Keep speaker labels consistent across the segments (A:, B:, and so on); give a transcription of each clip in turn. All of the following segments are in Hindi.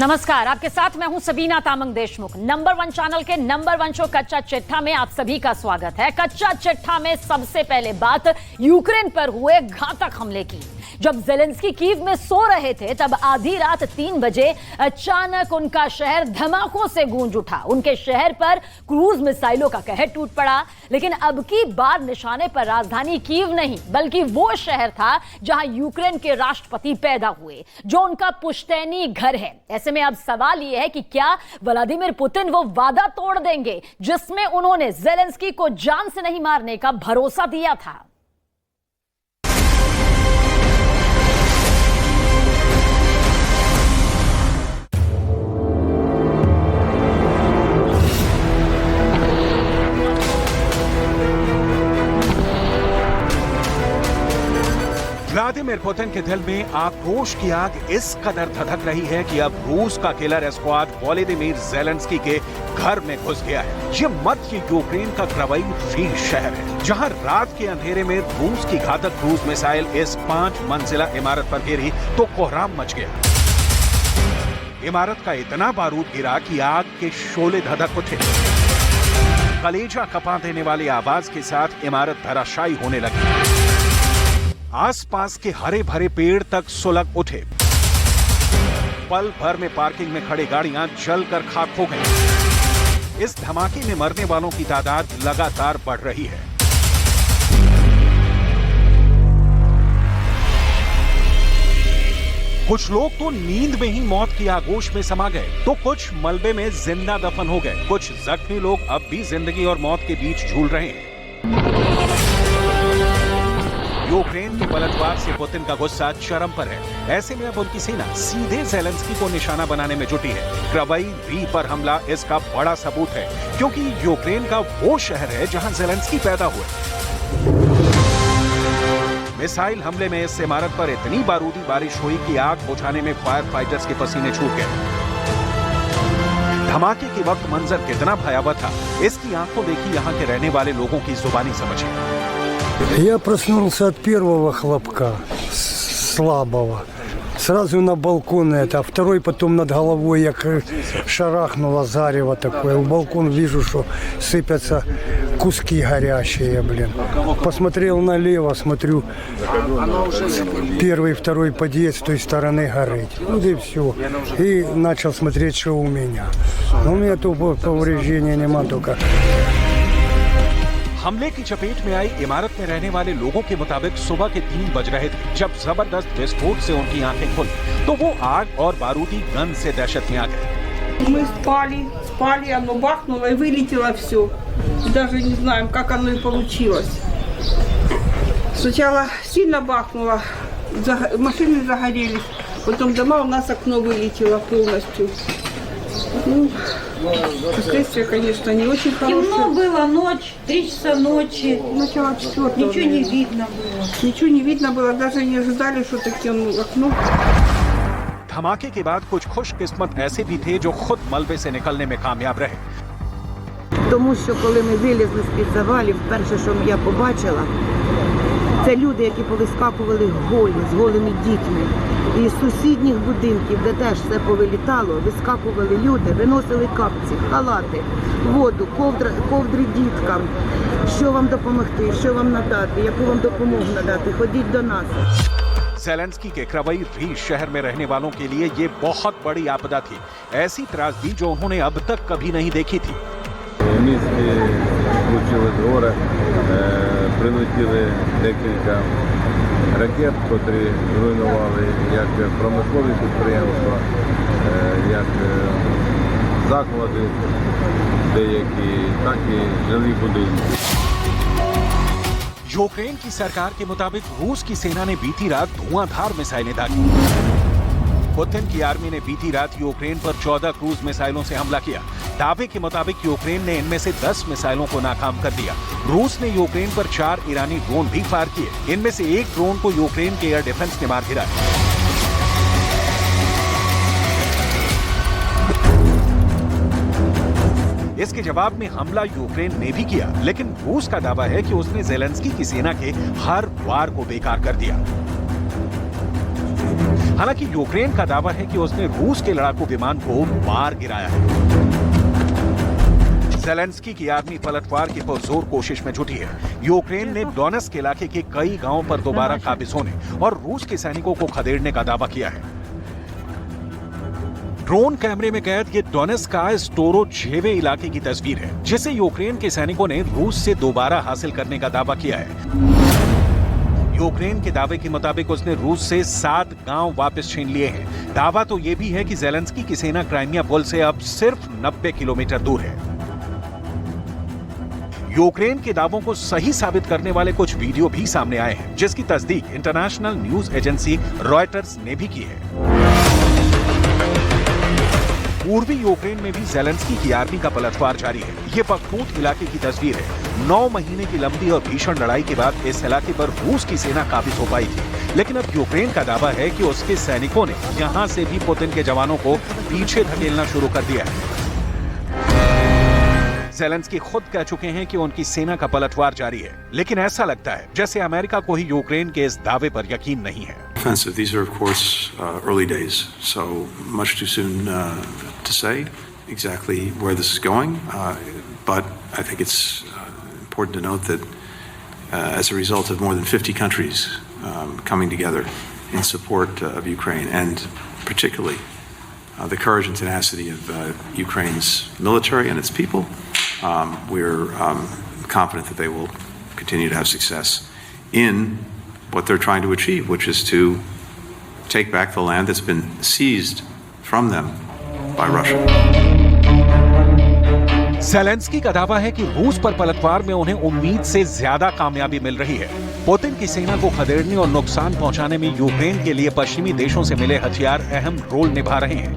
A: नमस्कार, आपके साथ मैं हूं सबीना तामंग देशमुख। नंबर 1 चैनल के नंबर 1 शो कच्चा चिट्ठा में आप सभी का स्वागत है। कच्चा चिट्ठा में सबसे पहले बात यूक्रेन पर हुए घातक हमले की। जब जेलेंस्की कीव में सो रहे थे तब आधी रात 3 बजे अचानक उनका शहर धमाकों से गूंज उठा। उनके शहर पर क्रूज मिसाइलों का कहर टूट पड़ा। लेकिन अब की बार निशाने पर राजधानी कीव नहीं बल्कि वो शहर था जहां यूक्रेन के राष्ट्रपति पैदा हुए, जो उनका पुश्तैनी घर है। ऐसे में अब सवाल यह है कि क्या व्लादिमीर पुतिन वो वादा तोड़ देंगे जिसमें उन्होंने जेलेंस्की को जान से नहीं मारने का भरोसा दिया था।
B: व्लादिमीर पुतिन के दिल में आक्रोश की आग इस कदर धधक रही है कि अब रूस का किलर स्क्वाड व्लादिमीर जेलेंस्की के घर में घुस गया है। ये मध्य यूक्रेन का क्रावाइव शहर है, जहां रात के अंधेरे में रूस की घातक क्रूज मिसाइल इस 5 मंजिला इमारत पर गिरी तो कोहराम मच गया। इमारत का इतना बारूद गिरा कि आग के शोले धधक उठे। कलेजा कपा देने वाली आवाज के साथ इमारत धराशायी होने लगी। आसपास के हरे भरे पेड़ तक सुलग उठे। पल भर में पार्किंग में खड़ी गाड़ियां जलकर खाक हो गईं। इस धमाके में मरने वालों की तादाद लगातार बढ़ रही है। कुछ लोग तो नींद में ही मौत की आगोश में समा गए, तो कुछ मलबे में जिंदा दफन हो गए। कुछ जख्मी लोग अब भी जिंदगी और मौत के बीच झूल रहे हैं। यूक्रेन के पलटवार से पुतिन का गुस्सा चरम पर है। ऐसे में अब उनकी सेना सीधे जेलेंस्की को निशाना बनाने में जुटी है। क्रावाइव पर हमला इसका बड़ा सबूत है, क्योंकि यूक्रेन का वो शहर है जहां जेलेंस्की पैदा हुए। मिसाइल हमले में इस इमारत पर इतनी बारूदी बारिश हुई कि आग बुझाने में फायर फाइटर्स के पसीने छूट गए। धमाके के वक्त मंजर कितना भयावह था, इसकी आंखों देखी यहाँ के रहने वाले लोगों की जुबानी समझिए।
C: Я проснулся от первого хлопка, слабого. Сразу на балкон это, а второй потом над головой, як шарахнуло зарево такое. В балкон вижу, что сыпятся куски горящие, блин. Посмотрел налево, смотрю, первый, второй подъезд с той стороны горит. Вот и все. И начал смотреть, что у меня. У меня то повреждения нема только.
B: हमले की चपेट में आई इमारत में रहने वाले लोगों के मुताबिक सुबह के 3 बज रहे थे जब जबरदस्त विस्फोट से उनकी आंखें खुली, तो वो आग और बारूदी गंध से दहशत में आ गए।
D: Мы спали, оно бахнуло и вылетело все. Даже не знаем, как оно и получилось. Сначала сильно бахнуло, машины загорелись, потом дома, у нас окно вылетело полностью. Ну, последствия, конечно, не очень хорошие.
E: Темно было, ночь, 3 часа ночи.
D: Начало 4-го.
E: Ничего не видно было.
D: Ничего не видно было, даже не ожидали, что таким окно.
B: धमाके के बाद कुछ खुशकिस्मत ऐसे भी थे जो खुद मलबे से निकलने में कामयाब रहे।
F: Тому що коли ми вилізли з-під завалів, перше, що я побачила, це люди, які повискакували голі, з голими дітьми. І з сусідніх будинків, де теж все повилітало, вискакували люди, виносили капці, халати, воду, ковдри діткам. Що вам допомогти, що вам надати, яку вам допомогу надати, ходіть до нас.
B: जेलेंस्की के क्रावाइव शहर में रहने वालों के लिए ये बहुत बड़ी आपदा थी, ऐसी त्रासदी जो उन्होंने अब तक कभी नहीं देखी थी।
G: В місті случилось горе, прилетіли декілька ракет, котрі руйнували як промислові підприємства, як заклади деякі, так і жилі будинки.
B: यूक्रेन की सरकार के मुताबिक रूस की सेना ने बीती रात धुआंधार मिसाइलें दागी। पुतिन की आर्मी ने बीती रात यूक्रेन पर 14 क्रूज मिसाइलों से हमला किया। दावे के मुताबिक यूक्रेन ने इनमें से 10 मिसाइलों को नाकाम कर दिया। रूस ने यूक्रेन पर 4 ईरानी ड्रोन भी फायर किए। इनमें से एक ड्रोन को यूक्रेन के एयर डिफेंस ने मार गिराया। इसके जवाब में हमला यूक्रेन ने भी किया, लेकिन रूस का दावा है कि उसने जेलेंस्की की सेना के हर वार को बेकार कर दिया। हालांकि यूक्रेन का दावा है कि उसने रूस के लड़ाकू विमान को मार गिराया है। ज़ेलेंस्की की आर्मी पलटवार की पुरजोर कोशिश में जुटी है। यूक्रेन ने डोनेट्स्क इलाके के कई गांवों पर दोबारा काबिज होने और रूस के सैनिकों को खदेड़ने का दावा किया है। ड्रोन कैमरे में कैद ये डोनेट्स्क का स्टोरोजेवे इलाके की तस्वीर है, जिसे यूक्रेन के सैनिकों ने रूस से दोबारा हासिल करने का दावा किया है। यूक्रेन के दावे के मुताबिक उसने रूस से 7 गांव वापस छीन लिए हैं। दावा तो यह भी है कि ज़ेलेंस्की की सेना क्राइमिया पुल से अब सिर्फ 90 किलोमीटर दूर है। यूक्रेन के दावों को सही साबित करने वाले कुछ वीडियो भी सामने आए हैं, जिसकी तस्दीक इंटरनेशनल न्यूज एजेंसी रॉयटर्स ने भी की है। पूर्वी यूक्रेन में भी ज़ेलेंस्की की आर्मी का पलटवार जारी है। ये बख्मूत इलाके की तस्वीर है। 9 महीने की लंबी और भीषण लड़ाई के बाद इस इलाके पर रूस की सेना काबिज हो पाई थी, लेकिन अब यूक्रेन का दावा है कि उसके सैनिकों ने यहां से भी पुतिन के जवानों को पीछे धकेलना शुरू कर दिया है। ज़ेलेंस्की खुद कह चुके हैं कि उनकी सेना का पलटवार जारी है, लेकिन ऐसा लगता है जैसे अमेरिका को ही यूक्रेन के इस दावे पर यकीन नहीं है।
H: These are, of course, early days, so much too soon to say exactly where this is going. But I think it's important to note that as a result of more than 50 countries coming together in support of Ukraine, and particularly the courage and tenacity of Ukraine's military and its people, we're confident that they will continue to have success in what they're trying to achieve, which is to take back the land that's been seized from them by Russia.
B: Zelensky का दावा है कि रूस पर पलटवार में उन्हें उम्मीद से ज्यादा कामयाबी मिल रही है। पुतिन की सेना को खदेड़ने और नुकसान पहुंचाने में यूक्रेन के लिए पश्चिमी देशों से मिले हथियार अहम रोल निभा रहे हैं।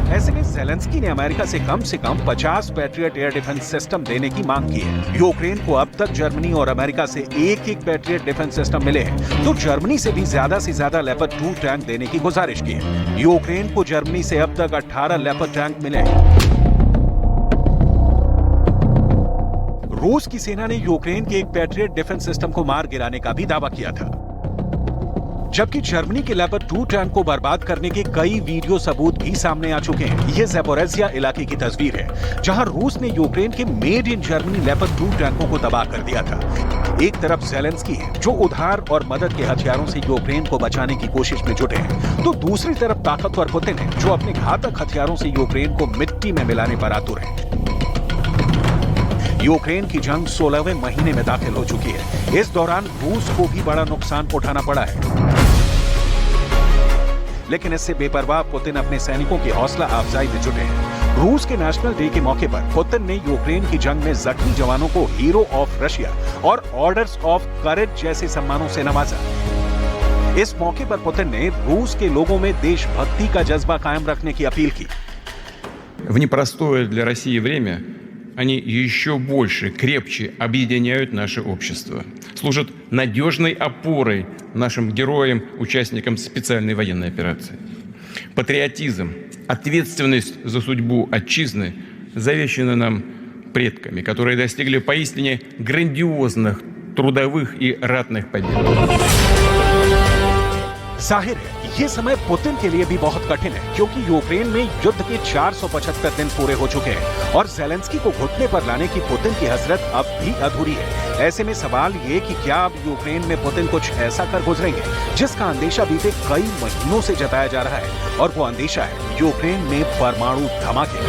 B: ऐसे में ज़ेलेंस्की ने अमेरिका से कम 50 पैट्रियट एयर डिफेंस सिस्टम देने की मांग की है। यूक्रेन को अब तक जर्मनी और अमेरिका से एक पैट्रियट डिफेंस सिस्टम मिले हैं, तो जर्मनी से भी ज्यादा लेपर्ड 2 टैंक देने की गुजारिश की है। यूक्रेन को जर्मनी से अब तक 18 लेपर्ड टैंक मिले हैं। रूस की सेना ने यूक्रेन के एक पैट्रियट डिफेंस सिस्टम को मार गिराने का भी दावा किया था, जबकि जर्मनी के लेपर्ड 2 टैंक को बर्बाद करने के कई वीडियो सबूत भी सामने आ चुके हैं। ये ज़ैपोरिज़िया इलाके की तस्वीर है, जहां रूस ने यूक्रेन के मेड इन जर्मनी लेपर्ड 2 टैंकों को तबाह कर दिया था। एक तरफ ज़ेलेंस्की है, जो उधार और मदद के हथियारों से यूक्रेन को बचाने की कोशिश में जुटे हैं, तो दूसरी तरफ ताकतवर पुतिन है, जो अपने घातक हथियारों से यूक्रेन को मिट्टी में मिलाने पर आतुर है। यूक्रेन की जंग 16वें महीने में दाखिल हो चुकी है। इस दौरान रूस को भी बड़ा नुकसान उठाना पड़ा है, लेकिन इससे बेपरवाह पुतिन अपने सैनिकों की हौसला अफजाई में जुटे हैं। रूस के नेशनल डे के मौके पर पुतिन ने यूक्रेन की जंग में जख्मी जवानों को हीरो ऑफ रशिया और ऑर्डर्स ऑफ करेज जैसे सम्मानों से नवाजा। इस मौके पर पुतिन ने रूस के लोगों में देशभक्ति का जज्बा कायम रखने की अपील की।
I: В непростое для России время они еще больше, крепче объединяют наше общество, служат надежной опорой нашим героям, участникам специальной военной операции. Патриотизм, ответственность за судьбу отчизны завещаны нам предками, которые достигли поистине грандиозных трудовых и ратных побед.
B: जाहिर है ये समय पुतिन के लिए भी बहुत कठिन है, क्योंकि यूक्रेन में युद्ध के 475 दिन पूरे हो चुके हैं और ज़ेलेंस्की को घुटने पर लाने की पुतिन की हसरत अब भी अधूरी है। ऐसे में सवाल ये कि क्या अब यूक्रेन में पुतिन कुछ ऐसा कर गुजरेंगे जिसका अंदेशा बीते कई महीनों से जताया जा रहा है, और वो अंदेशा है यूक्रेन में परमाणु धमाके।